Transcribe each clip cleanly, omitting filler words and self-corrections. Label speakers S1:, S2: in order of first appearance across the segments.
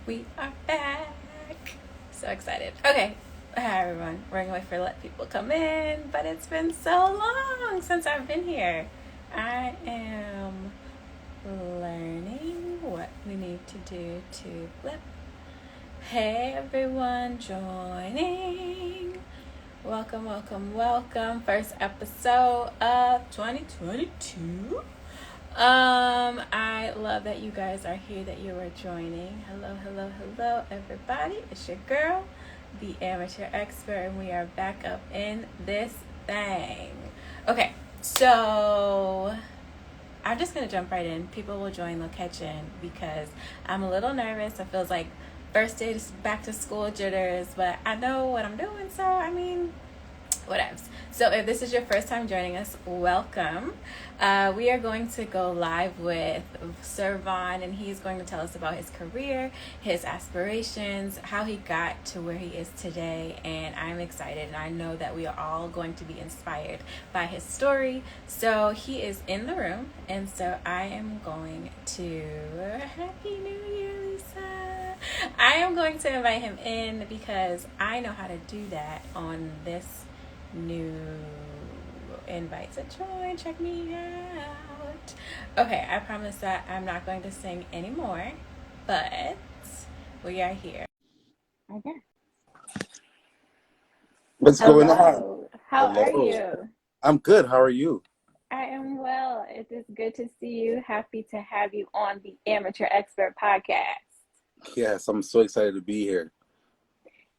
S1: We are back. So excited. Okay. Hi everyone. We're going to wait for let people come in, but it's been so long since I've been here. I am learning what we need to do to flip. Hey everyone joining. Welcome, welcome, welcome. First episode of 2022. I love that you guys are here, that you are joining. Hello, hello, hello, everybody. It's your girl, the amateur expert, and we are back up in this thing. Okay, so I'm just gonna jump right in. People will join, they'll catch in because I'm a little nervous. It feels like first day back to school jitters, but I know what I'm doing, so I mean, whatevs. So if this is your first time joining us, welcome. We are going to go live with Sir Vonne, and he's going to tell us about his career, his aspirations, how he got to where he is today, and I'm excited, and I know that we are all going to be inspired by his story. So he is in the room, and so I am going to... Happy New Year, Lisa! I am going to invite him in because I know how to do that on this new invite to join. Check me out. Okay, I promise that I'm not going to sing anymore, but we are here. Okay.
S2: What's going on?
S1: Hello. How are
S2: Hello.
S1: you?
S2: I'm good. How are you?
S1: I am well. It is good to see you. Happy to have you on the Amateur Expert Podcast.
S2: Yes, I'm so excited to be here.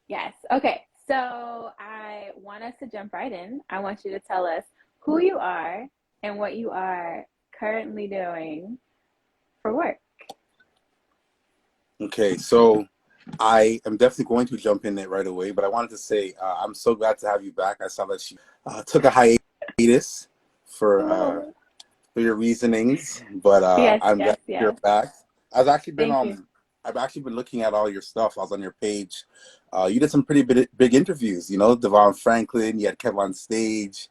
S1: Yes. Okay. So I want us to jump right in. I want you to tell us who you are and what you are currently doing for work.
S2: Okay, so I am definitely going to jump in it right away, but I wanted to say I'm so glad to have you back. I saw that you took a hiatus
S1: Oh,
S2: for your reasonings, but
S1: yes,
S2: I'm glad
S1: yes,
S2: you're
S1: yes.
S2: back. I've actually been
S1: Thank you.
S2: I've actually been looking at all your stuff. I was on your page. You did some pretty big interviews. You know, Devon Franklin. You had Kev on stage.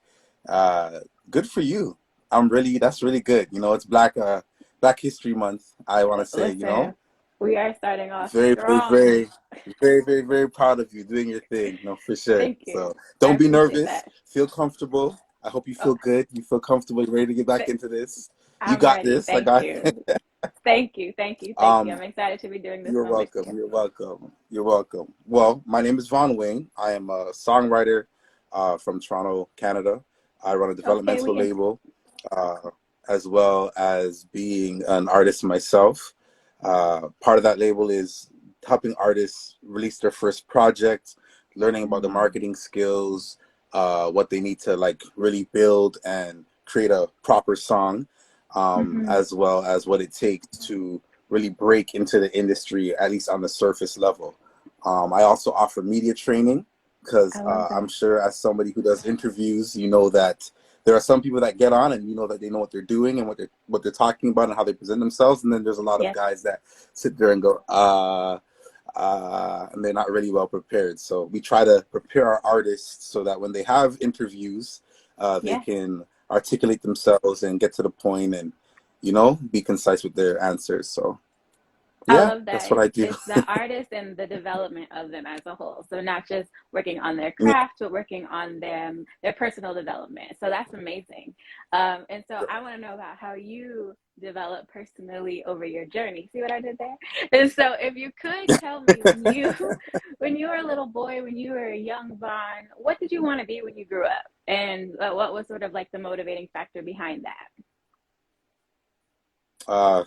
S2: Good for you. That's really good. You know, it's Black History Month. I want to say, you know,
S1: Listen, we are starting off
S2: very, very,
S1: strong.
S2: very, very, very, very proud of you doing your thing. No, for sure.
S1: Thank you.
S2: So
S1: I
S2: don't be
S1: appreciate
S2: nervous.
S1: that.
S2: Feel comfortable. I hope you
S1: Oh,
S2: feel good. You feel comfortable. You're ready to get back into this. You
S1: I'm
S2: got
S1: ready.
S2: this. I
S1: Thank
S2: got.
S1: you. Thank you. Thank you. Thank you.
S2: um.
S1: I'm excited to be doing this
S2: You're
S1: one with
S2: welcome.
S1: you.
S2: You're welcome. You're welcome. Well, my name is Vonne Wayne. I am a songwriter from Toronto, Canada. I run a
S1: Okay,
S2: developmental label, uh, as well as being an artist myself. Part of that label is helping artists release their first project, learning about the marketing skills, what they need to like really build and create a proper song, as well as what it takes to really break into the industry, at least on the surface level. I also offer media training because
S1: I love
S2: I'm
S1: that.
S2: sure as somebody who does interviews, you know that there are some people that get on and you know that they know what they're doing and what they're talking about and how they present themselves, and then there's a lot of
S1: Yes.
S2: guys that sit there and go and they're not really well prepared. So we try to prepare our artists so that when they have interviews, they
S1: Yes.
S2: can articulate themselves and get to the point and, you know, be concise with their answers. So
S1: I
S2: yeah,
S1: love that.
S2: that's what I do.
S1: It's the artist and the development of them as a whole. So not just working on their
S2: Yeah.
S1: craft, but working on them, their personal development. So that's amazing. And so I want to know about how you develop personally over your journey. See what I did there? And so if you could tell me when you were a little boy, when you were a young Vonne, what did you want to be when you grew up? And what was sort of like the motivating factor behind that?
S2: Uh,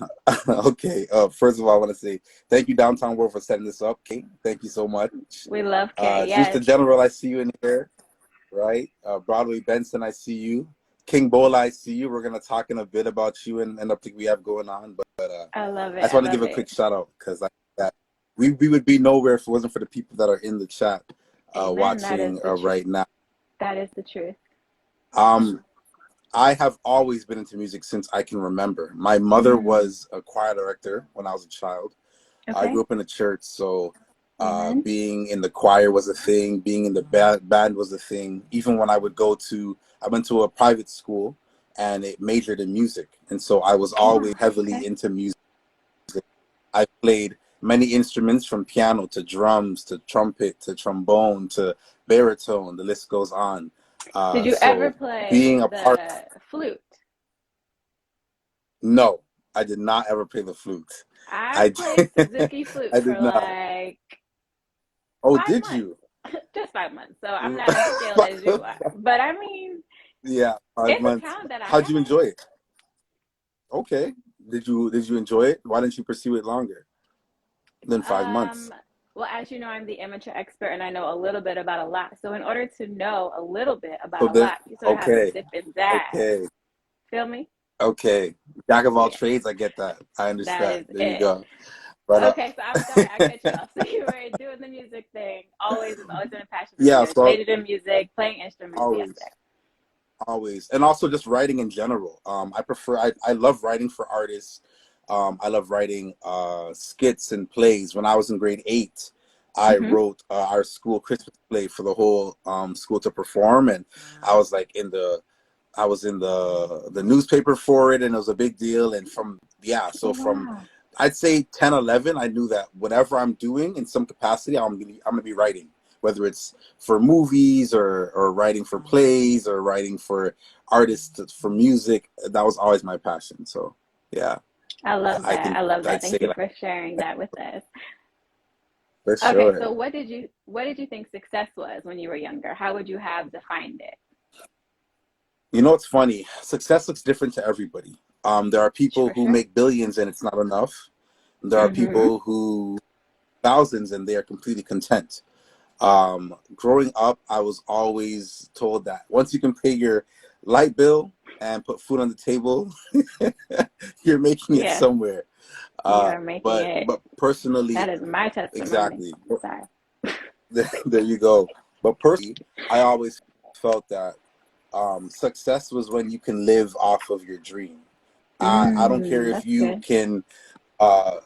S2: okay. First of all, I want to say thank you, Downtown World, for setting this up. Kate, thank you so much.
S1: We love Kay.
S2: Just the
S1: Yes.
S2: General, I see you in here, right? Broadway Benson, I see you. King Bola, I see you. We're gonna talk in a bit about you and everything we have going on. But
S1: I love
S2: I
S1: it.
S2: just
S1: I
S2: want to give
S1: love
S2: a
S1: it.
S2: quick shout out because that we would be nowhere if it wasn't for the people that are in the chat
S1: Amen. That is
S2: watching
S1: the truth.
S2: right now.
S1: That is the truth.
S2: Um, I have always been into music since I can remember. My mother was a choir director when I was a child. I
S1: Okay.
S2: grew up in the church, so
S1: Amen.
S2: being in the choir was a thing. Being in the band was a thing. Even when I went to a private school, and it majored in music, and so I was always
S1: Oh,
S2: heavily
S1: okay.
S2: into music. I played many instruments, from piano to drums to trumpet to trombone to baritone. The list goes on.
S1: Did you ever
S2: So
S1: play
S2: being a part,
S1: the flute?
S2: no, I did not ever play the flute.
S1: I
S2: I
S1: played
S2: did,
S1: Suzuki flute
S2: I
S1: for
S2: did not.
S1: like
S2: Oh,
S1: five
S2: did
S1: months,
S2: you?
S1: just 5 months. So I'm not as skilled as you are. But I mean,
S2: Yeah, five
S1: it's a
S2: months.
S1: talent that I
S2: How'd you
S1: have.
S2: enjoy it? Okay. Did you enjoy it? Why didn't you pursue it longer than 5 months?
S1: Well, as you know, I'm the amateur expert and I know a little bit about a lot. So in order to know a little bit
S2: So
S1: about a
S2: then,
S1: lot, you sort of have to
S2: okay,
S1: dip in that.
S2: okay,
S1: Feel me?
S2: okay. Jack of all
S1: Yeah,
S2: trades, I get that. I
S1: that
S2: understand.
S1: is
S2: There you
S1: it.
S2: go. But
S1: Okay, so I'm sorry, I cut you off. So you were doing the music thing. It's always been a passion of
S2: yeah,
S1: yours.
S2: so
S1: Majored in music, playing instruments. Yes,
S2: always,
S1: sir.
S2: always, and also just writing in general. I love writing for artists. I love writing skits and plays. When I was in grade 8, I
S1: Mm-hmm.
S2: wrote our school Christmas play for the whole school to perform, and I was like I was in the newspaper for it, and it was a big deal. And
S1: Oh,
S2: so from
S1: wow.
S2: I'd say 10, 11, I knew that whatever I'm doing in some capacity, I'm gonna be writing, whether it's for movies or writing for plays or writing for artists for music. That was always my passion. So yeah,
S1: I love
S2: I
S1: that.
S2: think
S1: I love that.
S2: I'd say
S1: Thank you
S2: that
S1: for sharing that with us.
S2: for
S1: Okay,
S2: sure.
S1: so what did you think success was when you were younger? How would you have defined it?
S2: You know what's funny? Success looks different to everybody. There are people
S1: Sure,
S2: who
S1: sure.
S2: make billions and it's not enough. There are
S1: Mm-hmm.
S2: people who thousands and they are completely content. Growing up, I was always told that once you can pay your light bill and put food on the table, you're making it
S1: Yes,
S2: somewhere.
S1: you
S2: Uh,
S1: are making
S2: but
S1: it.
S2: but personally,
S1: That is my testimony.
S2: exactly.
S1: Sorry.
S2: There you go. But personally, I always felt that success was when you can live off of your dream. I don't care if
S1: That's
S2: you
S1: good.
S2: can, uh,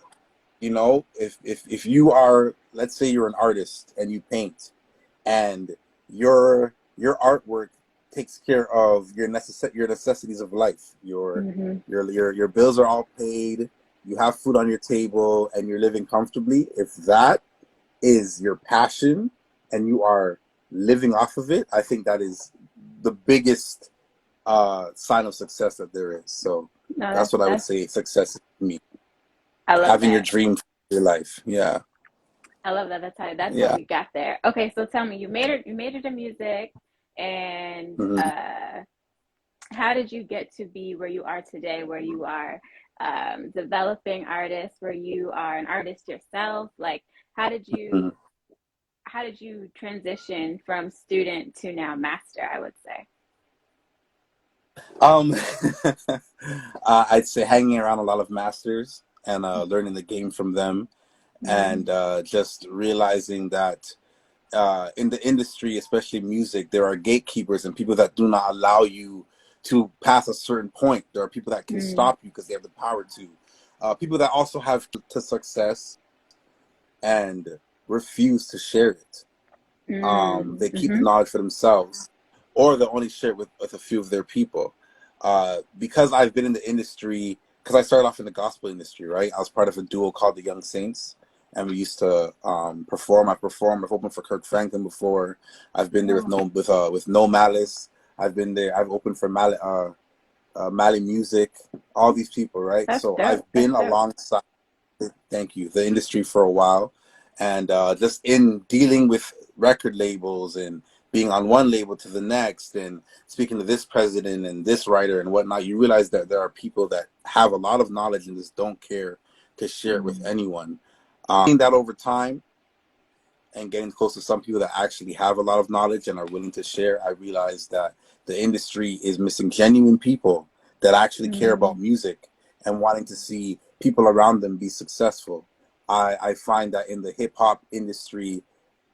S2: if you are, let's say you're an artist and you paint, and your artwork takes care of your necessities of life.
S1: Mm-hmm.
S2: Your bills are all paid. You have food on your table, and you're living comfortably. If that is your passion and you are living off of it, I think that is the biggest sign of success that there is. So
S1: No,
S2: that's
S1: that's
S2: what I would
S1: that's.
S2: say success is to me.
S1: I love
S2: Having your
S1: that.
S2: dream for your life. Yeah.
S1: I love that. That's how
S2: Yeah.
S1: we got there. Okay, so tell me, you made it in music, and
S2: Mhm.
S1: how did you get to be where you are today, where you are developing artists, where you are an artist yourself? Like, how did
S2: Mhm.
S1: you how did you transition from student to now master, I would say?
S2: Um, I'd say hanging around a lot of masters and learning the game from them,
S1: Mm,
S2: and just realizing that in the industry, especially music, there are gatekeepers and people that do not allow you to pass a certain point. There are people that can
S1: mm,
S2: stop you because they have the power to. People that also have to success and refuse to share it. They keep the
S1: mm-hmm,
S2: knowledge for themselves, or they only share it with a few of their people. Because I've been in the industry, because I started off in the gospel industry, right? I was part of a duo called the Young Saints, and we used to perform. I've opened for Kirk Franklin before. I've been there
S1: wow,
S2: with No Malice. I've been there. I've opened for Mali Music. All these people, right?
S1: that's
S2: So
S1: dope.
S2: I've
S1: That's
S2: been
S1: dope.
S2: alongside, thank you, the industry for a while, and just in dealing with record labels and being on one label to the next and speaking to this president and this writer and whatnot, you realize that there are people that have a lot of knowledge and just don't care to share it with
S1: Mm,
S2: anyone. Seeing that over time and getting close to some people that actually have a lot of knowledge and are willing to share, I realized that the industry is missing genuine people that actually care about
S1: mm,
S2: music and wanting to see people around them be successful. I find that in the hip hop industry,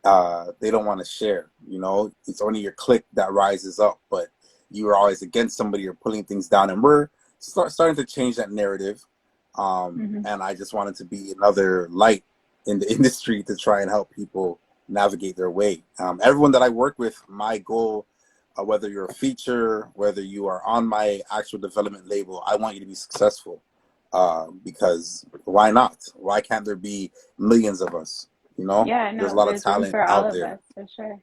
S2: they don't want to share. You know, it's only your clique that rises up, but you are always against somebody or pulling things down. And we're starting to change that narrative.
S1: mm-hmm,
S2: And I just wanted to be another light in the industry to try and help people navigate their way. Everyone that I work with, my goal, whether you're a feature, whether you are on my actual development label, I want you to be successful. because why not? Why can't there be millions of us? You know,
S1: Yeah,
S2: there's a
S1: no,
S2: lot of
S1: there's room
S2: talent
S1: for all
S2: out
S1: of
S2: there.
S1: us for sure.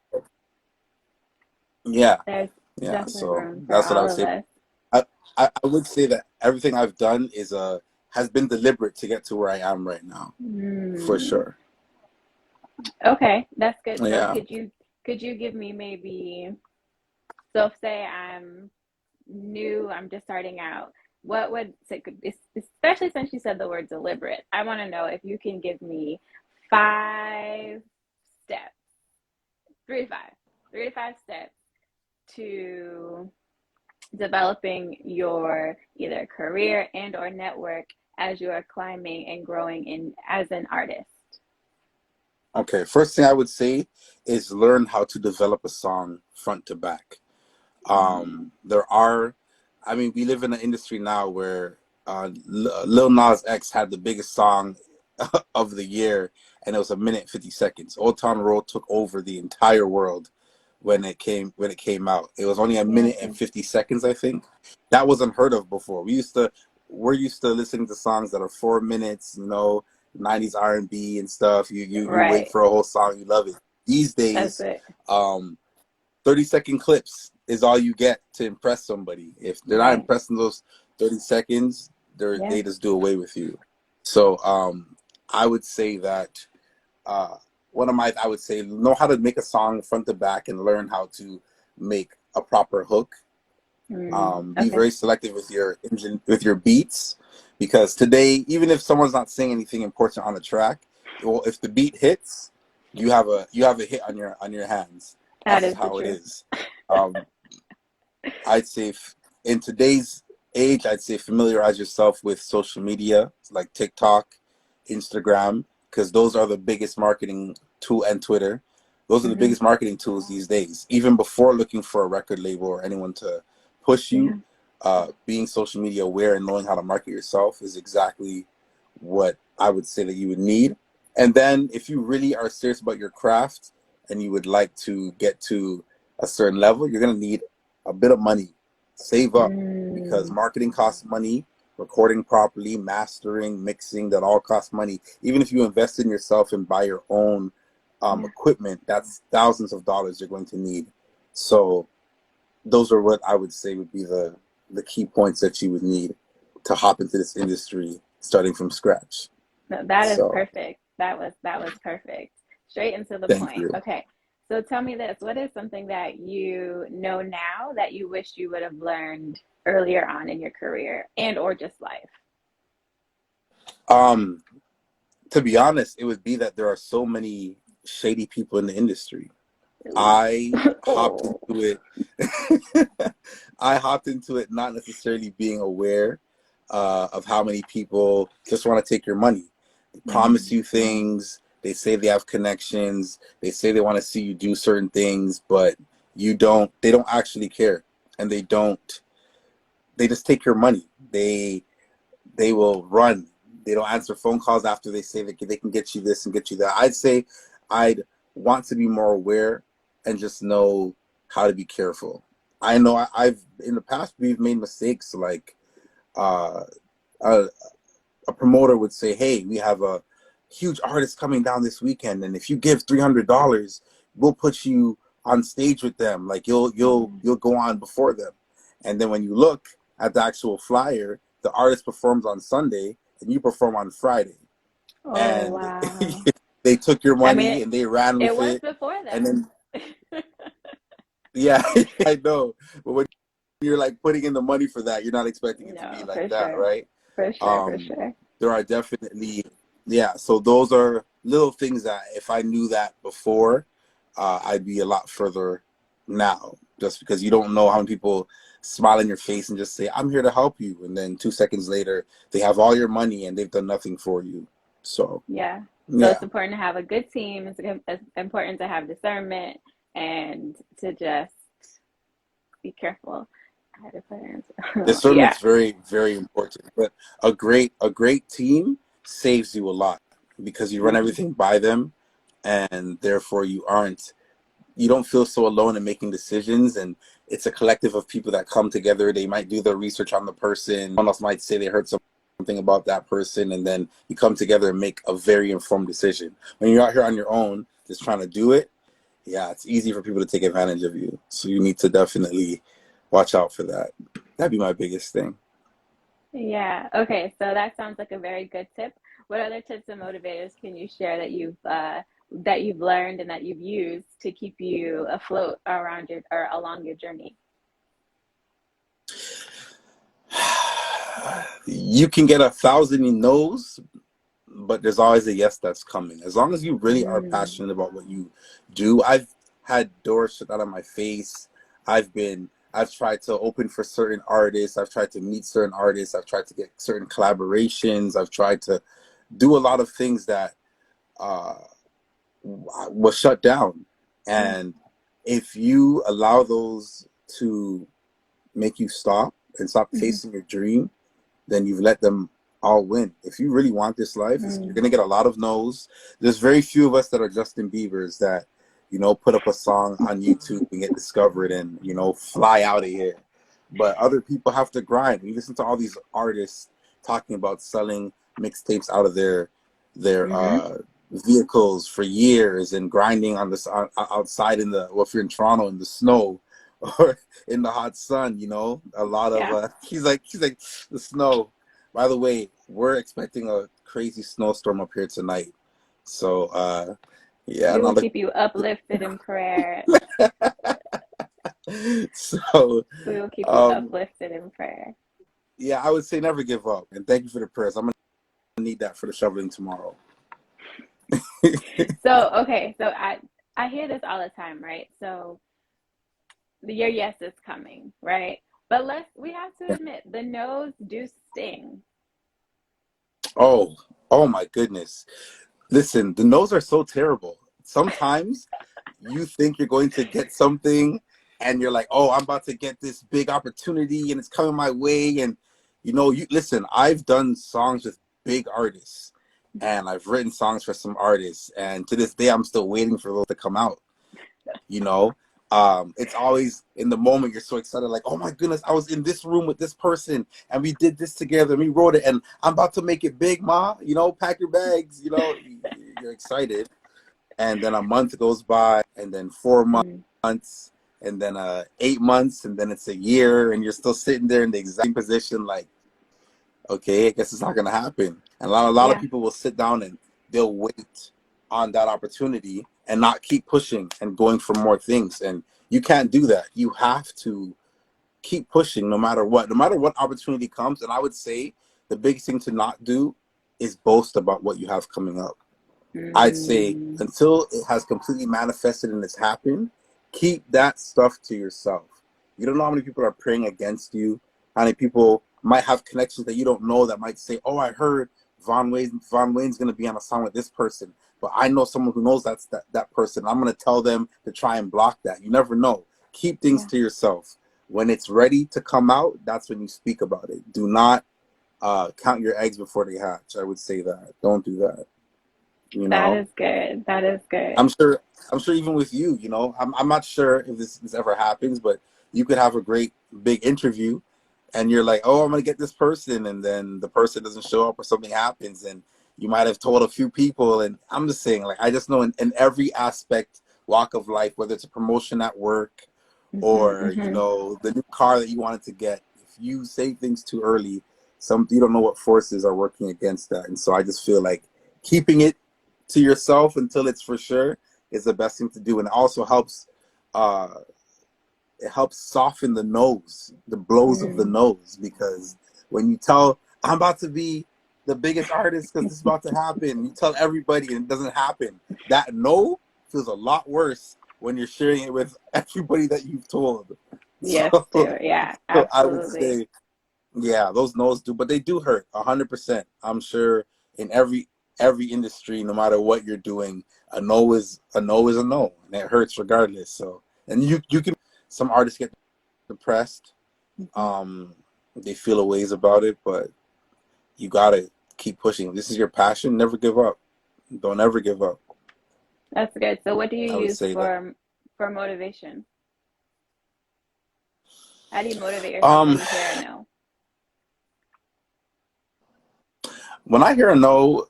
S2: Yeah,
S1: There's
S2: yeah.
S1: definitely
S2: So
S1: room for
S2: that's what I
S1: all
S2: would
S1: of
S2: say.
S1: us.
S2: I would say that everything I've done is has been deliberate to get to where I am right now, for
S1: Hmm.
S2: sure.
S1: Okay, that's good. So
S2: Yeah.
S1: could you give me maybe, so say I'm new, I'm just starting out. What would say, especially since you said the word deliberate, I want to know if you can give me 5 steps, 3 to 5, 3 to 5 steps to developing your either career and or network as you are climbing and growing in as an artist.
S2: Okay. First thing I would say is learn how to develop a song front to back. There are, I mean, we live in an industry now where Lil Nas X had the biggest song of the year, and it was 1 minute 50 seconds. Old Town Road took over the entire world when it came out. It was only a
S1: Yeah,
S2: minute and 50 seconds, I think. That was unheard of before. We're used to listening to songs that are 4 minutes, 90s R&B and stuff. You wait
S1: right.
S2: for a whole song, you love it. These
S1: That's
S2: days,
S1: it.
S2: um, 30-second clips is all you get to impress somebody. If they're not
S1: Right.
S2: impressing those 30 seconds,
S1: Yeah.
S2: they just do away with you. So I would say that uh, I would say know how to make a song front to back and learn how to make a proper hook. Be
S1: Okay.
S2: very selective with your with your beats, because today, even if someone's not saying anything important on the track, well, if the beat hits, you have a hit on your hands.
S1: That
S2: That's just
S1: is the
S2: how it
S1: truth.
S2: is. Um, I'd say in today's age, I'd say familiarize yourself with social media like TikTok, Instagram, because those are the biggest marketing tool, and Twitter. Those are the
S1: Hmm.
S2: biggest marketing tools these days. Even before looking for a record label or anyone to push you,
S1: Yeah.
S2: being social media aware and knowing how to market yourself is exactly what I would say that you would need. And then if you really are serious about your craft and you would like to get to a certain level, you're going to need a bit of money. Save up, because
S1: Mm.
S2: marketing costs money, recording properly, mastering, mixing, that all costs money. Even if you invest in yourself and buy your own
S1: Yeah.
S2: equipment, that's thousands of dollars you're going to need. So those are what I would say would be the key points that you would need to hop into this industry starting from scratch.
S1: No, that is
S2: So
S1: perfect. That was perfect. Straight and to the
S2: thank
S1: point.
S2: you.
S1: Okay. So tell me this. What is something that you know now that you wish you would have learned earlier on in your career and or just life?
S2: Um, to be honest, it would be that there are so many shady people in the industry.
S1: Ooh.
S2: I hopped
S1: Oh.
S2: into it. I hopped into it not necessarily being aware of how many people just want to take your money. They promise
S1: Mm.
S2: you things. They say they have connections. They say they want to see you do certain things, but you don't. They don't actually care, and they don't. They just take your money. They will run. They don't answer phone calls after they say that they can get you this and get you that. I'd say I'd want to be more aware and just know how to be careful. I know I've in the past we've made mistakes, like uh, a, a promoter would say, "Hey, we have a huge artist coming down this weekend, and if you give $300, we'll put you on stage with them. Like
S1: Mm.
S2: you'll go on before them." And then when you look at the actual flyer, the artist performs on Sunday and you perform on Friday,
S1: Oh,
S2: and
S1: wow.
S2: they took your
S1: I mean,
S2: money and they ran
S1: it
S2: with
S1: was
S2: it.
S1: before
S2: And
S1: then.
S2: then yeah, I know, but when you're like putting in the money for that, you're not expecting it to be
S1: No,
S2: like
S1: for
S2: that,
S1: sure.
S2: right?
S1: For sure, for
S2: um
S1: sure.
S2: there are definitely, yeah, so those are little things that if I knew that before, I'd be a lot further now, just because you don't know how many people smile in your face and just say, "I'm here to help you," and then 2 seconds later they have all your money and they've done nothing for you. So
S1: Yeah. So it's
S2: yeah.
S1: important to have a good team. It's important to have discernment and to just be careful. I had to put it. Yeah.
S2: Discernment's very, very important. But a great team saves you a lot, because you run
S1: Mm.
S2: everything by them, and therefore you don't feel so alone in making decisions. And it's a collective of people that come together. They might do their research on the person. Someone else might say they heard something about that person, and then you come together and make a very informed decision. When you're out here on your own, just trying to do it, yeah, it's easy for people to take advantage of you. So you need to definitely watch out for that. That'd be my biggest thing.
S1: Yeah. Okay. So that sounds like a very good tip. What other tips and motivators can you share that you've learned and that you've used to keep you afloat around your or along your journey?
S2: You can get 1,000 no's, but there's always a yes that's coming. As long as you really are
S1: Mm,
S2: passionate about what you do. I've had doors shut out of my face. I've tried to open for certain artists. I've tried to meet certain artists. I've tried to get certain collaborations. I've tried to do a lot of things that uh, was shut down.
S1: yeah.
S2: And if you allow those to make you stop and stop
S1: Hmm.
S2: chasing your dream, then you've let them all win. If you really want this life, you're
S1: Mm,
S2: gonna get a lot of no's. There's very few of us that are Justin Bieber's that, put up a song on YouTube and get discovered and, fly out of here. But other people have to grind. We listen to all these artists talking about selling mixtapes out of their
S1: hmm.
S2: vehicles for years and grinding on this outside in the, well, if you're in Toronto, in the snow or in the hot sun. A lot of
S1: Yeah.
S2: he's like the snow. By the way, we're expecting a crazy snowstorm up here tonight. So yeah,
S1: We will
S2: not
S1: keep you uplifted in prayer.
S2: so
S1: We will keep you
S2: um
S1: uplifted in prayer.
S2: yeah, I would say never give up. And thank you for the prayers. I'm gonna need that for the shoveling tomorrow.
S1: So, okay, so I hear this all the time, right? So your yes is coming, right? But we have to admit the no's do sting.
S2: Oh, oh my goodness. Listen, the no's are so terrible. Sometimes you think you're going to get something and you're like, oh, I'm about to get this big opportunity and it's coming my way. And, you listen, I've done songs with big artists and I've written songs for some artists. And to this day, I'm still waiting for those to come out. you know it's always in the moment you're so excited, like, oh my goodness, I was in this room with this person and we did this together and we wrote it and I'm about to make it big, ma, pack your bags. You're excited, and then a month goes by and then 4 months and then 8 months and then it's a year and you're still sitting there in the exact same position, like, okay, I guess it's not gonna happen. And a lot of
S1: Yeah,
S2: people will sit down and they'll wait on that opportunity and not keep pushing and going for more things. And you can't do that. You have to keep pushing no matter what opportunity comes. And I would say the biggest thing to not do is boast about what you have coming up. I'd say
S1: mm,
S2: until it has completely manifested and it's happened, keep that stuff to yourself. You don't know how many people are praying against you. How many people might have connections that you don't know that might say, "Oh, I heard Vonne Wayne's going to be on a song with this person, but I know someone who knows that person. I'm going to tell them to try and block that." You never know. Keep things
S1: yeah.
S2: to yourself. When it's ready to come out, that's when you speak about it. Do not count your eggs before they hatch. I would say that. Don't do that. You
S1: That
S2: know.
S1: is good. That is good.
S2: I'm sure. I'm sure even with you, I'm not sure if this ever happens, but you could have a great big interview, and you're like, oh, I'm gonna get this person, and then the person doesn't show up or something happens, and you might have told a few people. And I'm just saying, like, I just know in every aspect, walk of life, whether it's a promotion at work
S1: Hmm.
S2: or
S1: Hmm.
S2: the new car that you wanted to get, if you say things too early, you don't know what forces are working against that. And so I just feel like keeping it to yourself until it's for sure is the best thing to do, and it also helps. Uh, it helps soften the blows of the
S1: Mm,
S2: nose, because when you tell, I'm about to be the biggest artist because this is about to happen, you tell everybody and it doesn't happen. That no feels a lot worse when you're sharing it with everybody that you've told.
S1: yes,
S2: So,
S1: too. Yeah,
S2: so I would
S1: absolutely.
S2: say, yeah, those no's do, but they do hurt 100%. I'm sure in every industry, no matter what you're doing, a no is a no, and it hurts regardless. So, and you can, some artists get depressed,
S1: Hmm.
S2: um, they feel a ways about it, but you gotta keep pushing. This is your passion. Never give up. Don't ever give up.
S1: That's good. So, what do you
S2: I would
S1: use
S2: say that.
S1: for motivation? How do you motivate yourself when
S2: Um,
S1: you hear a no?
S2: when I hear a no,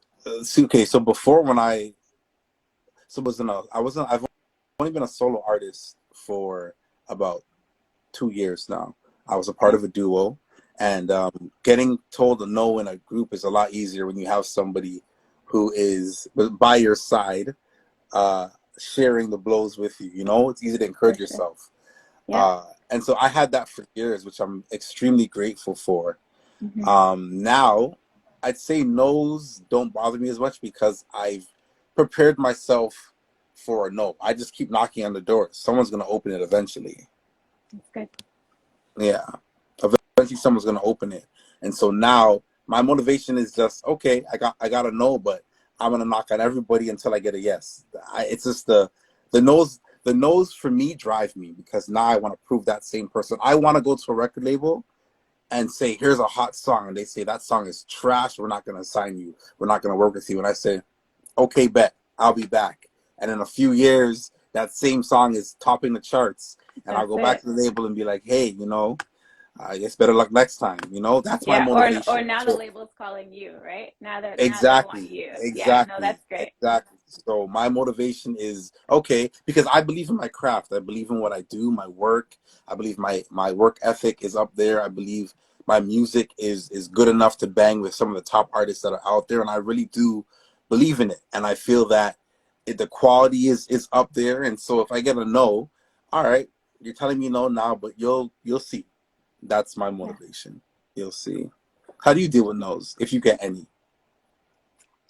S2: okay, so before when I've only been a solo artist for about 2 years now. I was a part of a duo, and getting told a no in a group is a lot easier when you have somebody who is by your side, uh, sharing the blows with you. You know, it's easy to encourage
S1: For sure.
S2: yourself.
S1: Yeah.
S2: And so I had that for years, which I'm extremely grateful for.
S1: Mm-hmm.
S2: Now, I'd say no's don't bother me as much because I've prepared myself for a no. I just keep knocking on the door. Someone's going to open it eventually.
S1: That's good.
S2: Yeah. Eventually someone's going to open it. And so now my motivation is just, okay, I got a no, but I'm going to knock on everybody until I get a yes. It's just the no's for me drive me because now I want to prove that same person. I want to go to a record label and say, here's a hot song. And they say, that song is trash. We're not going to sign you. We're not going to work with you. And I say, okay, bet. I'll be back. And in a few years, that same song is topping the charts. And I'll
S1: That's
S2: go back
S1: it.
S2: to the label and be like, hey, I guess better luck next time. That's my
S1: Yeah. Or
S2: motivation.
S1: now the
S2: So,
S1: label's calling you, right? Now they want
S2: exactly,
S1: you. Yeah. No,
S2: exactly,
S1: that's great.
S2: exactly. So my motivation is okay because I believe in my craft. I believe in what I do, my work. I believe my work ethic is up there. I believe my music is good enough to bang with some of the top artists that are out there, and I really do believe in it. And I feel that the quality is up there. And so if I get a no, all right, you're telling me no now, but you'll see. That's my
S1: Yeah.
S2: motivation. You'll see. How do you deal with no's if you get any?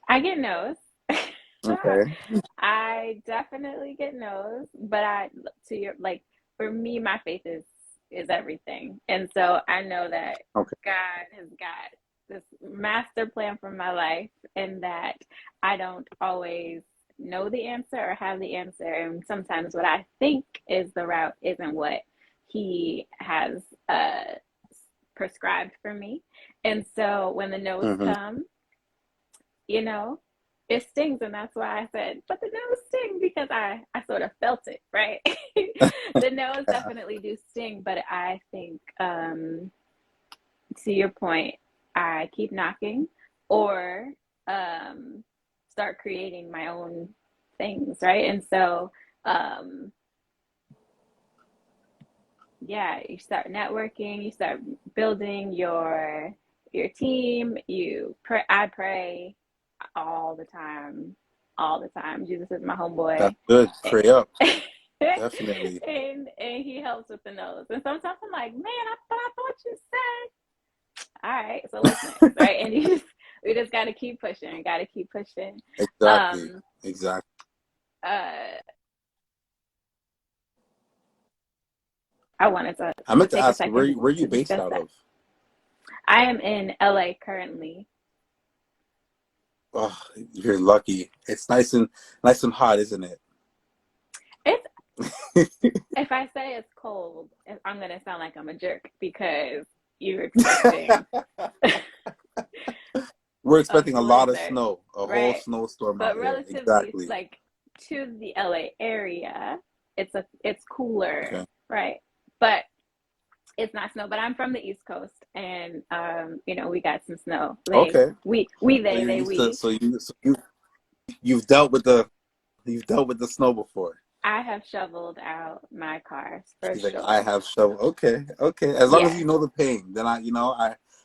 S1: I get no's.
S2: Okay.
S1: I definitely get no's, but to your like for me, my faith is everything, and so I know that
S2: Okay.
S1: God has got this master plan for my life, and that I don't always know the answer or have the answer, and sometimes what I think is the route isn't what He has prescribed for me, and so when the no's
S2: Mm-hmm.
S1: come, you know, it stings. And that's why I said, but the nose sting because I sort of felt it, right? The nose
S2: Yeah.
S1: definitely do sting, but I think, to your point, I keep knocking or start creating my own things, right? And so, um, yeah, you start networking, you start building your team. I pray all the time, all the time. Jesus is my
S2: That's
S1: homeboy.
S2: good. Pray up.
S1: and
S2: Definitely.
S1: and he helps with the nose. And sometimes I'm like, man, I thought you said, all right, so what's next, right? And we just got to keep pushing, got to keep pushing.
S2: Exactly.
S1: Um,
S2: Exactly.
S1: uh, I wanted
S2: I meant to
S1: take a
S2: ask,
S1: second
S2: where you
S1: to
S2: based
S1: discuss
S2: out
S1: that.
S2: of?
S1: I am in LA currently.
S2: Oh, you're lucky. It's nice and hot, isn't it?
S1: It's if I say it's cold, I'm gonna sound like I'm a jerk because you're expecting
S2: We're
S1: a
S2: expecting a lot of
S1: blizzard,
S2: snow, a whole
S1: right?
S2: snowstorm out
S1: But
S2: here.
S1: relatively,
S2: Exactly.
S1: like to the LA area, it's cooler,
S2: Okay.
S1: right? But it's not snow. But I'm from the East Coast, and we got some snow.
S2: Okay. So
S1: They,
S2: you're used to
S1: we.
S2: you've dealt with the snow before.
S1: I have shoveled out my cars for
S2: She's like, I
S1: sure.
S2: have shovel. Okay, okay. As long as
S1: Yes,
S2: you know the pain, then I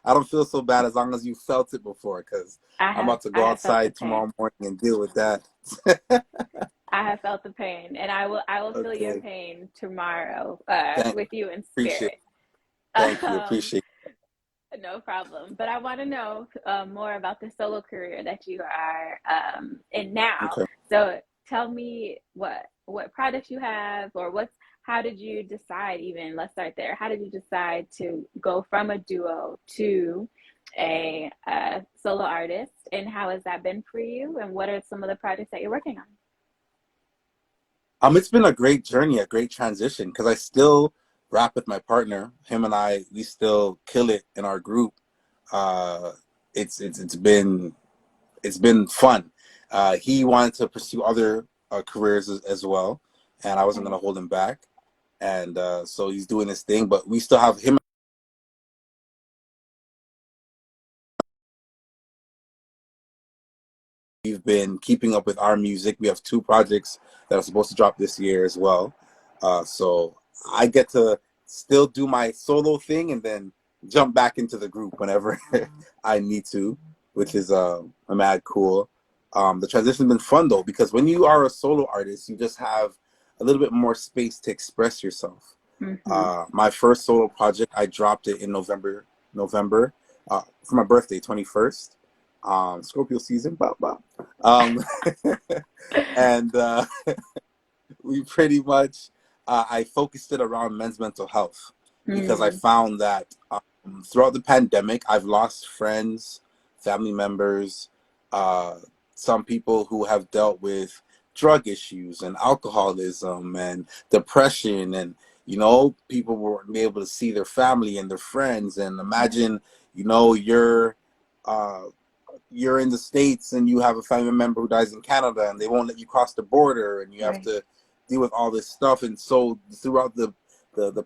S2: don't feel so bad as long as you felt it before. Because I'm about to
S1: I
S2: go
S1: have felt the
S2: outside
S1: pain.
S2: tomorrow morning and deal with that.
S1: I have felt the pain, and I will feel your
S2: Okay.
S1: pain tomorrow,
S2: Thank
S1: with you in
S2: appreciate.
S1: spirit.
S2: Thank you.
S1: Um,
S2: Appreciate.
S1: no problem. But I want to know more about the solo career that you are in now.
S2: Okay.
S1: So tell me what products you have, or how did you decide? Even let's start there. How did you decide to go from a duo to a solo artist, and how has that been for you? And what are some of the projects that you're working on?
S2: It's been a great journey, a great transition because I still rap with my partner. Him and we still kill it in our group. Uh, it's been fun. He wanted to pursue other careers as well, and I wasn't
S1: Okay.
S2: going to hold him back. And so he's doing his thing, but we still have him been keeping up with our music. We have 2 projects that are supposed to drop this year as well. So I get to still do my solo thing and then jump back into the group whenever I need to, which is mad cool. The transition's been fun though, because when you are a solo artist, you just have a little bit more space to express yourself. My first solo project, I dropped it in November for my birthday, 21st. Scorpio season, blah, blah. And we pretty much, I focused it around men's mental health because I found that throughout the pandemic, I've lost friends, family members, some people who have dealt with drug issues and alcoholism and depression, and people weren't able to see their family and their friends. And imagine, you're in the States and you have a family member who dies in Canada and they won't let you cross the border, and you have to deal with all this stuff. And so throughout the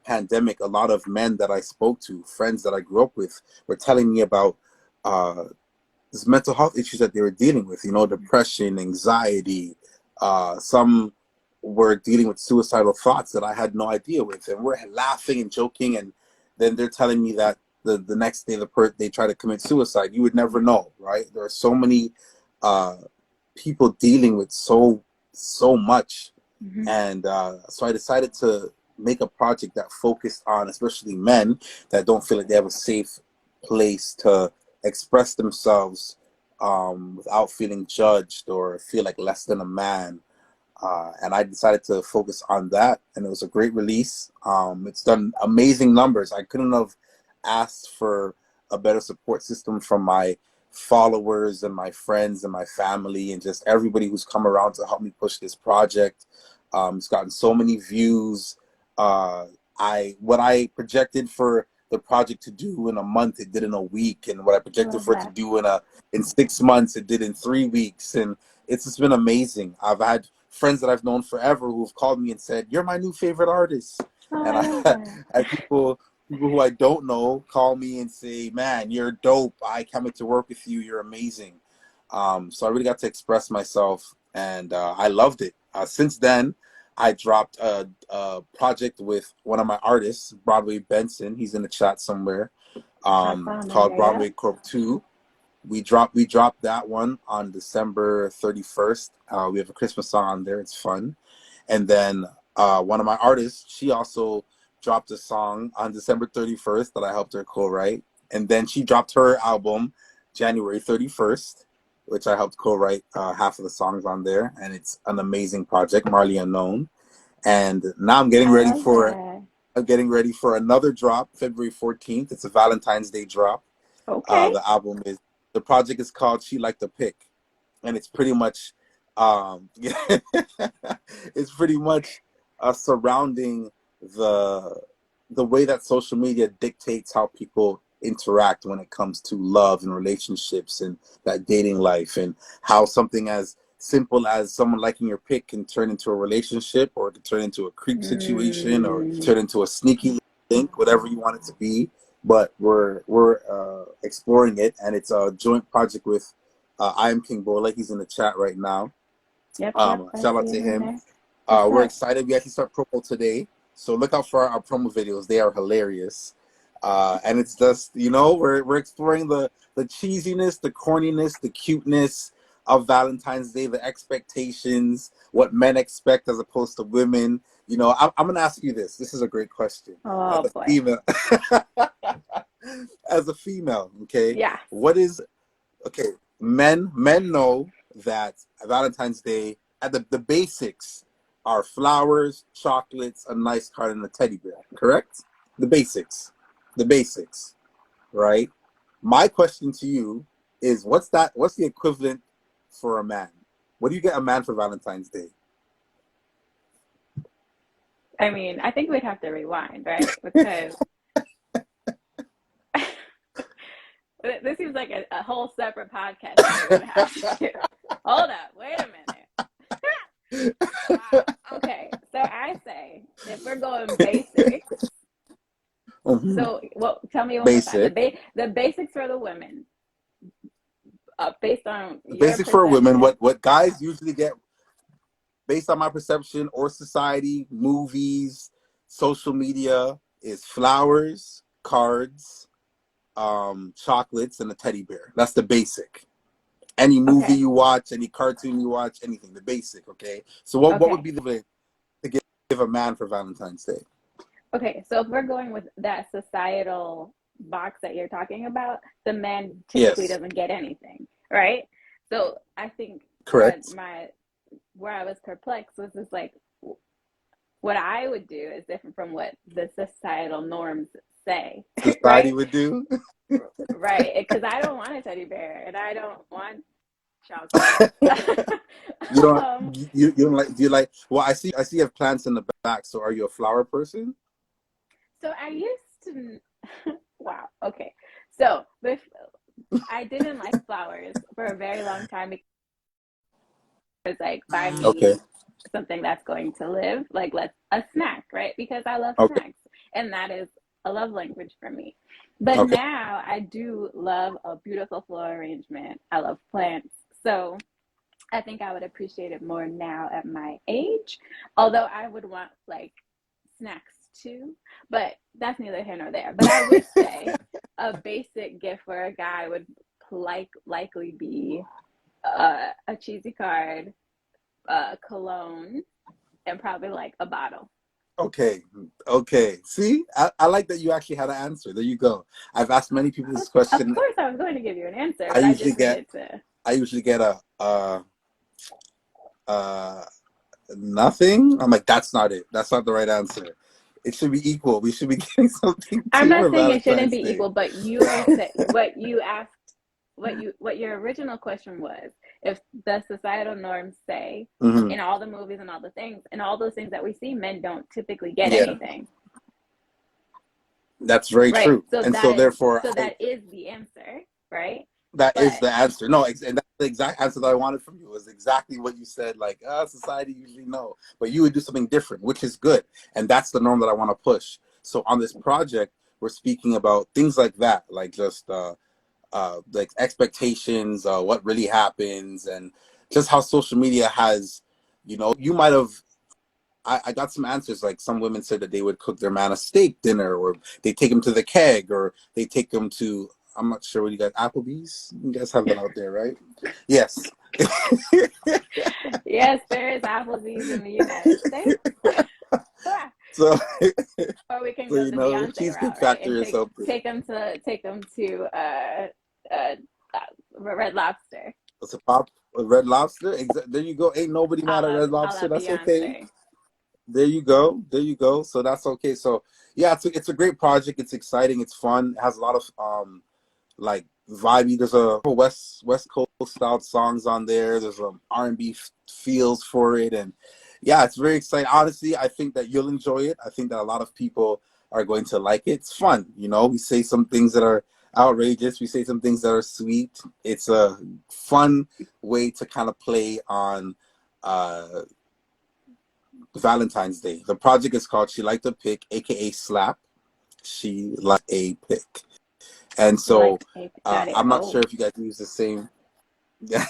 S2: pandemic, a lot of men that I spoke to, friends that I grew up with, were telling me about this mental health issues that they were dealing with, depression, anxiety. Some were dealing with suicidal thoughts that I had no idea with, and we're laughing and joking, and then they're telling me that the next day they try to commit suicide. You would never know, right? There are so many people dealing with so much. And so I decided to make a project that focused on especially men that don't feel like they have a safe place to express themselves without feeling judged or feel like less than a man. And I decided to focus on that, and it was a great release. It's done amazing numbers. I couldn't have asked for a better support system from my followers and my friends and my family and just everybody who's come around to help me push this project. It's gotten so many views. What I projected for the project to do in a month, it did in a week, and what I projected for it to do in 6 months, it did in 3 weeks. And it's just been amazing. I've had friends that I've known forever who've called me and said, "You're my new favorite artist." And I had people who I don't know call me and say, "Man, you're dope. I can't wait to work with you. You're amazing." So I really got to express myself, and I loved it. Since then, I dropped a project with one of my artists, Broadway Benson. He's in the chat somewhere. Called Broadway Corp 2. We dropped that one on December 31st. We have a Christmas song on there. It's fun. And then one of my artists, she also dropped a song on December 31st that I helped her co-write. And then she dropped her album January 31st, which I helped co-write half of the songs on there. And it's an amazing project, Marley Unknown. And now I'm getting ready for another drop, February 14th. It's a Valentine's Day drop.
S1: Okay.
S2: The project is called She Liked to Pick. And it's pretty much it's pretty much surrounding the way that social media dictates how people interact when it comes to love and relationships and that dating life, and how something as simple as someone liking your pic can turn into a relationship, or it can turn into a creep situation, or turn into a sneaky link, whatever you want it to be. But we're exploring it, and it's a joint project with I Am King Bola. He's in the chat right now. Shout out to him. We're excited. We actually start promo today, so look out for our promo videos. They are hilarious. And it's just, we're exploring the cheesiness, the corniness, the cuteness of Valentine's Day, the expectations, what men expect as opposed to women. I'm going to ask you this. This is a great question.
S1: Oh,
S2: as a
S1: boy.
S2: female. As a female, okay?
S1: Yeah.
S2: Men know that Valentine's Day, at the basics, are flowers, chocolates, a nice card, and a teddy bear, correct? The basics, right? My question to you is, what's the equivalent for a man? What do you get a man for Valentine's Day?
S1: I mean, I think we'd have to rewind, right? Because this seems like a whole separate podcast that we're gonna have to do. Hold up, wait a minute. Wow. Okay, so I say, if we're going basics, so tell me one more time. The basics for the women, based on your
S2: basic for women,
S1: perception.
S2: what guys usually get based on my perception or society, movies, social media, is flowers, cards, chocolates, and a teddy bear. That's the basic. Any movie
S1: Okay.
S2: you watch, any cartoon you watch, anything, the basic. Okay. So what would
S1: Okay.
S2: be the to give a man for Valentine's Day?
S1: Okay. So if we're going with that societal box that you're talking about, the man typically
S2: Yes.
S1: doesn't get anything, right? So I think
S2: Correct.
S1: where I was perplexed was just like what I would do is different from what the societal norms say,
S2: Society
S1: right?
S2: would do.
S1: Right. Because I don't want a teddy bear and I don't want chocolate.
S2: You don't
S1: um,
S2: you don't like do you like well I see you have plants in the back, so are you a flower person?
S1: so I used to, wow, okay. So I didn't like flowers for a very long time because like buy
S2: Okay.
S1: me something that's going to live, like let's a snack, right? Because I love
S2: Okay.
S1: snacks and that is a love language for me. But
S2: Okay.
S1: now I do love a beautiful floral arrangement. I love plants. So I think I would appreciate it more now at my age. Although I would want like snacks too, but that's neither here nor there. But I would say a basic gift for a guy would likely be a cheesy card, cologne, and probably like a bottle.
S2: Okay. Okay. See, I like that you actually had an answer. There you go. I've asked many people this
S1: Of
S2: question.
S1: course, I was going to give you an answer,
S2: I
S1: but I
S2: usually
S1: just
S2: get
S1: needed to.
S2: I usually get a uh nothing. I'm like, that's not it. That's not the right answer. It should be equal. We should be getting something
S1: I'm
S2: too
S1: not
S2: for
S1: saying it shouldn't
S2: Valentine's
S1: be
S2: Day.
S1: equal, but you were what you asked, what your original question was, if the societal norms say
S2: Hmm.
S1: in all the movies and all the things and all those things that we see, men don't typically get
S2: Yeah,
S1: anything,
S2: that's very
S1: right?
S2: true. And so therefore,
S1: That is the answer, right?
S2: that is
S1: But
S2: the answer. No, and that's the exact answer that I wanted from you. Was exactly what you said. Like, society usually no, but you would do something different, which is good, and that's the norm that I want to push. So on this project, we're speaking about things like that, like just like expectations, what really happens, and just how social media has, you might have. I got some answers. Like some women said that they would cook their man a steak dinner, or they take him to the keg, or they take him to. I'm not sure what you guys. Applebee's. You guys have that out there, right? Yes.
S1: yes, there is Applebee's in the United States.
S2: So,
S1: Or we can
S2: so
S1: go the Beyonce
S2: Cheesecake
S1: route, right? And
S2: Factory or something.
S1: take them to uh, Red Lobster.
S2: It's a Red Lobster. There you go. Ain't nobody mad at Red
S1: A
S2: Lobster.
S1: la
S2: That's okay.
S1: Beyonce.
S2: There you go. There you go. So that's okay. So yeah, it's a great project. It's exciting. It's fun. It has a lot of like vibey. There's a West Coast style songs on there. There's R&B feels for it, and yeah, it's very exciting. Honestly, I think that you'll enjoy it. I think that a lot of people are going to like it. It's fun. We say some things that are outrageous. We say some things that are sweet. It's a fun way to kind of play on uh Valentine's Day. The project is called She Liked a Pick, aka Slap. She Liked a Pick. And
S1: She
S2: so
S1: liked got it.
S2: I'm not
S1: Oh,
S2: sure if you guys use the same. Yeah.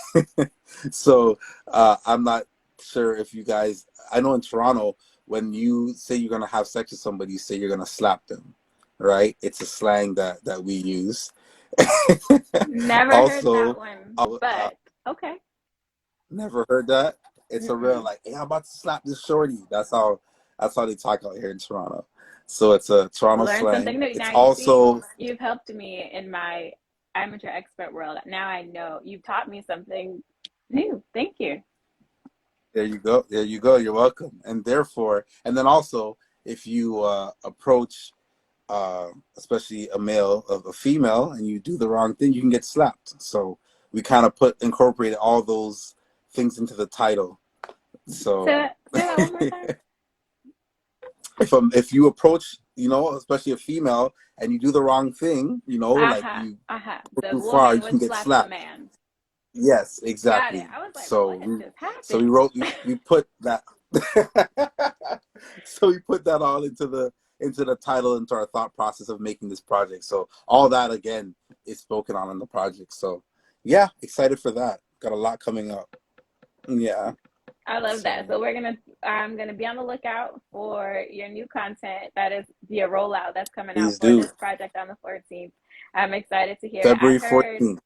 S2: So I'm not sure if you guys, I know in Toronto, when you say you're going to have sex with somebody, you say you're going to slap them, right? It's a slang that we use.
S1: never heard that
S2: Also,
S1: one, but okay.
S2: never heard that. It's a real
S1: Mm-mm.
S2: like, hey, I'm about to slap this shorty. That's how they talk out here in Toronto. So it's a Toronto
S1: Learn something
S2: slang.
S1: new.
S2: It's
S1: Now you see,
S2: also
S1: you've helped me in my amateur expert world. Now I know you've taught me something new. Thank you.
S2: there you go. There you go. You're welcome. And then also if you approach especially a male of a female and you do the wrong thing, you can get slapped. So we kind of incorporated all those things into the title. So
S1: Say that one more time.
S2: if you approach, especially a female, and you do the wrong thing, like
S1: Aha,
S2: you
S1: aha.
S2: go
S1: The
S2: too far,
S1: woman
S2: you can
S1: would
S2: get
S1: slap the
S2: slapped.
S1: man.
S2: Yes,
S1: Got it.
S2: exactly.
S1: I was like,
S2: So
S1: what
S2: we
S1: just
S2: so we
S1: happened?
S2: wrote we put that so we put that all into the title, into our thought process of making this project. So all that again is spoken on in the project. So yeah, excited for that. Got a lot coming up. Yeah.
S1: I love that.
S2: So
S1: So I'm gonna be on the lookout for your new content. That is the rollout that's coming out
S2: please
S1: for
S2: do.
S1: this project on the 14th. I'm excited to hear it. I've
S2: February
S1: heard
S2: 14th.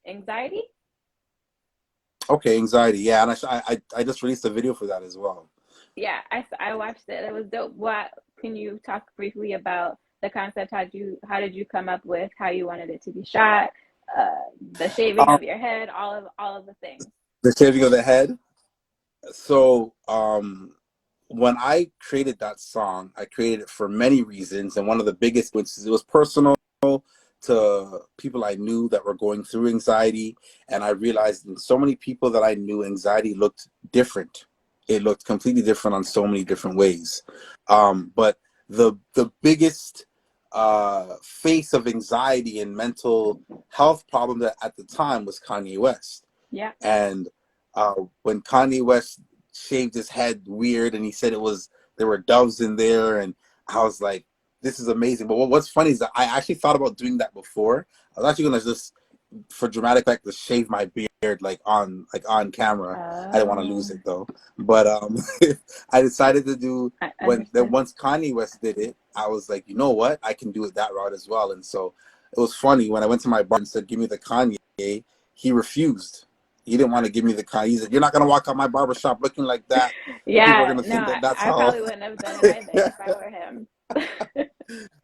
S1: anxiety.
S2: Okay, anxiety. Yeah, and I just released a video for that as well.
S1: Yeah, I watched it. It was dope. What can you talk briefly about the concept? How did you come up with how you wanted it to be shot? The shaving
S2: Um,
S1: of your head, all of the things.
S2: the shaving of the head. So when I created that song, I created it for many reasons, and one of the biggest ones is it was personal to people I knew that were going through anxiety, and I realized in so many people that I knew, anxiety looked different. It looked completely different on so many different ways. But the biggest face of anxiety and mental health problem that at the time was Kanye West.
S1: Yeah.
S2: And when Kanye West shaved his head weird, and he said there were doves in there, and I was like, this is amazing. But what's funny is that I actually thought about doing that before. I was actually gonna just, for dramatic effect, to shave my beard on camera. I didn't want to lose
S1: Oh,
S2: it though. But I decided to do
S1: I
S2: when then
S1: understood.
S2: once Kanye West did it, I was like, you know what? I can do it that route as well. And so it was funny when I went to my bar and said, give me the Kanye, he refused. He didn't want to give me the Kanye. He said, you're not gonna walk out my barber shop looking like that. People are
S1: Yeah,
S2: gonna
S1: no,
S2: think that that's
S1: I
S2: how.
S1: probably wouldn't have done it either if I were him.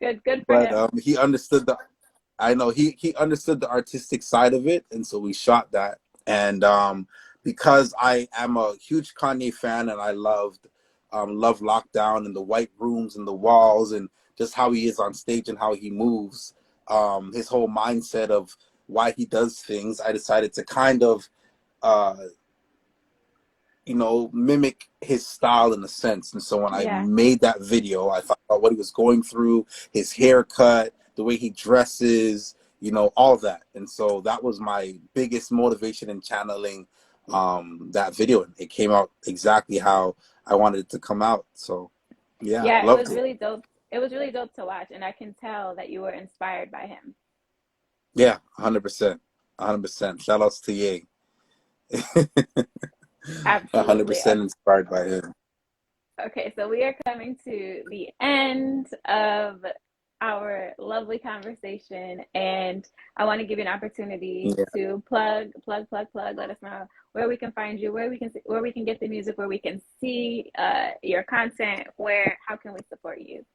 S1: Good for
S2: But
S1: him.
S2: he understood the. I know he understood the artistic side of it, and so we shot that. And because I am a huge Kanye fan, and I love Lockdown and the white rooms and the walls and just how he is on stage and how he moves, his whole mindset of why he does things. I decided to kind of uh, mimic his style in a sense. And so when I
S1: Yeah.
S2: made that video, I thought about what he was going through, his haircut, the way he dresses, all that. And so that was my biggest motivation in channeling that video. And it came out exactly how I wanted it to come out. So yeah,
S1: Yeah, it was
S2: loved it.
S1: really dope. It was really dope to watch, and I can tell that you were inspired by him.
S2: Yeah, 100%. 100%. Shout outs to Ye.
S1: Absolutely.
S2: 100% inspired by him.
S1: Okay, so we are coming to the end of our lovely conversation, and I want to give you an opportunity
S2: Yeah.
S1: to plug. Let us know where we can find you, where we can get the music, where we can see your content, how can we support you?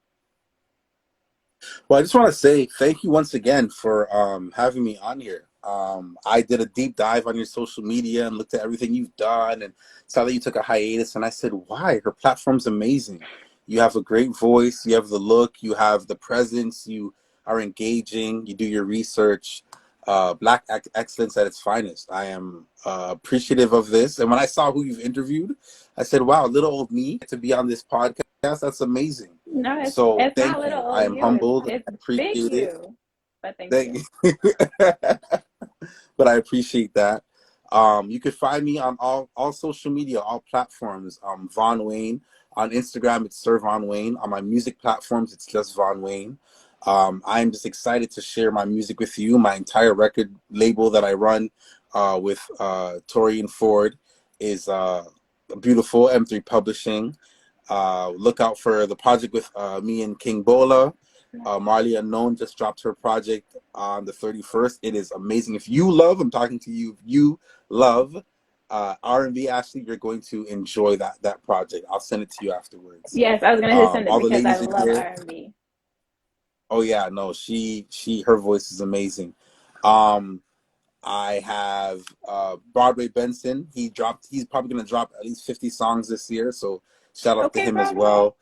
S2: Well, I just want to say thank you once again for having me on here. I did a deep dive on your social media and looked at everything you've done and saw that you took a hiatus. And I said, why? Her platform's amazing. You have a great voice. You have the look. You have the presence. You are engaging. You do your research. Black excellence at its finest. I am appreciative of this. And when I saw who you've interviewed, I said, wow, little old me to be on this podcast. That's amazing.
S1: No,
S2: So
S1: it's not
S2: thank
S1: little
S2: you. I
S1: old
S2: am
S1: you.
S2: humbled.
S1: It's
S2: I
S1: big
S2: appreciate it.
S1: you. But thank
S2: Thank
S1: you.
S2: you. But I appreciate that. You can find me on all social media, all platforms. Vonne Wayne. On Instagram, it's Sir Vonne Wayne. On my music platforms, it's just Vonne Wayne. I'm just excited to share my music with you. My entire record label that I run with Tori and Ford is beautiful M3 Publishing. Look out for the project with me and King Bola. Marley Unknown just dropped her project on the 31st. It is amazing. If you love, I'm talking to you, if you love R&B, Ashley, you're going to enjoy that project. I'll send it to you afterwards.
S1: Yes, I was gonna send it
S2: All the
S1: because I
S2: ladies in
S1: love
S2: here.
S1: R&B.
S2: Oh yeah, no, her voice is amazing. Um, I have Broadway Benson. He's probably gonna drop at least 50 songs this year. So shout out to
S1: Okay,
S2: him as
S1: Broadway.
S2: well.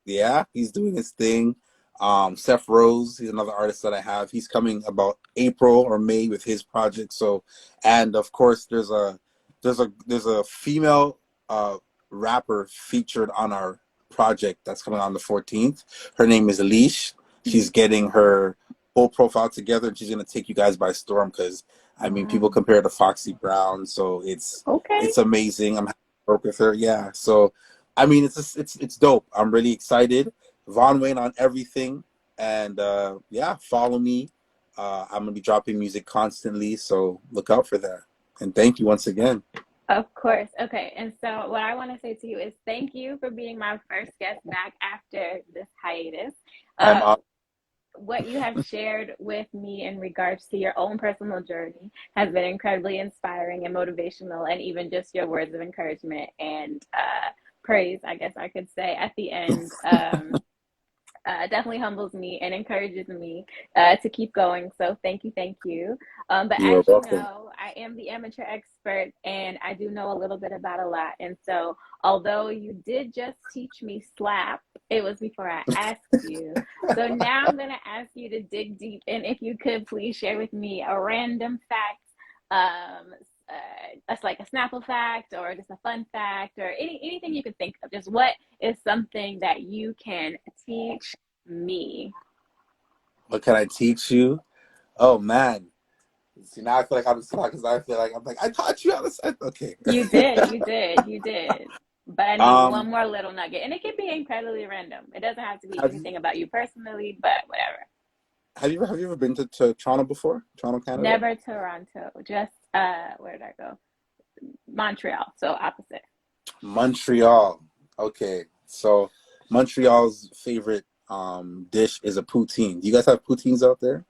S2: Yeah, he's doing his thing. Seth Rose, he's another artist that I have. He's coming about April or May with his project. So, and of course, there's a female rapper featured on our project that's coming on the 14th. Her name is Leash.
S1: Mhm.
S2: She's getting her whole profile together, and she's gonna take you guys by storm because I mean, people
S1: Wow.
S2: compare her to Foxy Brown, so
S1: Okay.
S2: it's amazing. I'm happy to work with her. Yeah, so I mean, it's dope. I'm really excited. Vonne Wayne on everything, and yeah, follow me. I'm gonna be dropping music constantly, so look out for that. And thank you once again.
S1: Of course. Okay. And so, what I want to say to you is thank you for being my first guest back after this hiatus.
S2: I'm
S1: Uh, what you have shared with me in regards to your own personal journey has been incredibly inspiring and motivational, and even just your words of encouragement and praise, I guess I could say, at the end. Definitely humbles me and encourages me to keep going. So thank you, thank you. But
S2: You are
S1: as you
S2: welcome.
S1: know, I am the amateur expert and I do know a little bit about a lot. And so, although you did just teach me slap, it was before I asked you. So now I'm going to ask you to dig deep. And if you could please share with me a random fact, that's like a Snapple fact or just a fun fact or anything you could think of. Just what is something that you can teach me?
S2: What can I teach you? Oh man. See, now I feel like I'm stuck because I feel like I'm like I taught you how to say. Okay.
S1: You did, you did, you did. But I need one
S2: um,
S1: more little nugget. And it can be incredibly random. It doesn't have to be
S2: have you
S1: anything about you personally, but whatever.
S2: have you ever been to Toronto before? Toronto, Canada?
S1: Never Toronto. Just where did I go? Montreal. So opposite.
S2: Montreal. Okay, so Montreal's favorite dish is a poutine. Do you guys have poutines out there?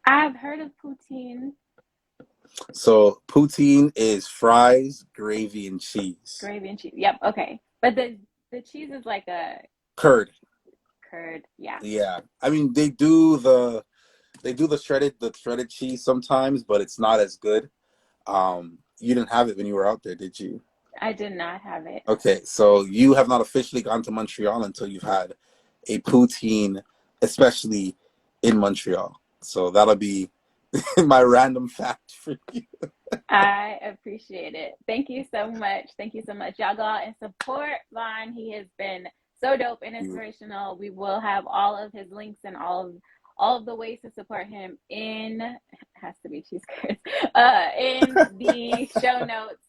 S1: I've heard of poutine,
S2: So poutine is fries, gravy, and cheese.
S1: gravy and cheese. Yep, okay. But the cheese is like a
S2: Curd.
S1: curd. Yeah.
S2: Yeah. I mean they do the shredded cheese sometimes, but it's not as good. You didn't have it when you were out there, did you?
S1: I did not have it.
S2: Okay, so you have not officially gone to Montreal until you've had a poutine, especially in Montreal. So that'll be my random fact for you.
S1: I appreciate it. Thank you so much. Thank you so much. Y'all go out and support Vonne. He has been so dope and inspirational. We will have all of his links and all of the ways to support him in has to be cheese curds in the show notes.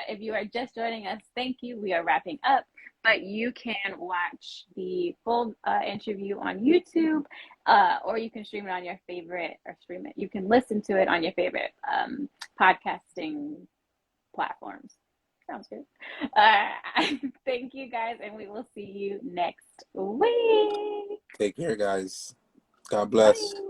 S1: If you are just joining us, thank you. We are wrapping up, but you can watch the full interview on YouTube, or you can stream it on your favorite, or stream it. You can listen to it on your favorite podcasting platforms. Sounds good. Thank you guys, and we will see you next week.
S2: Take care, guys. God bless.
S1: Bye.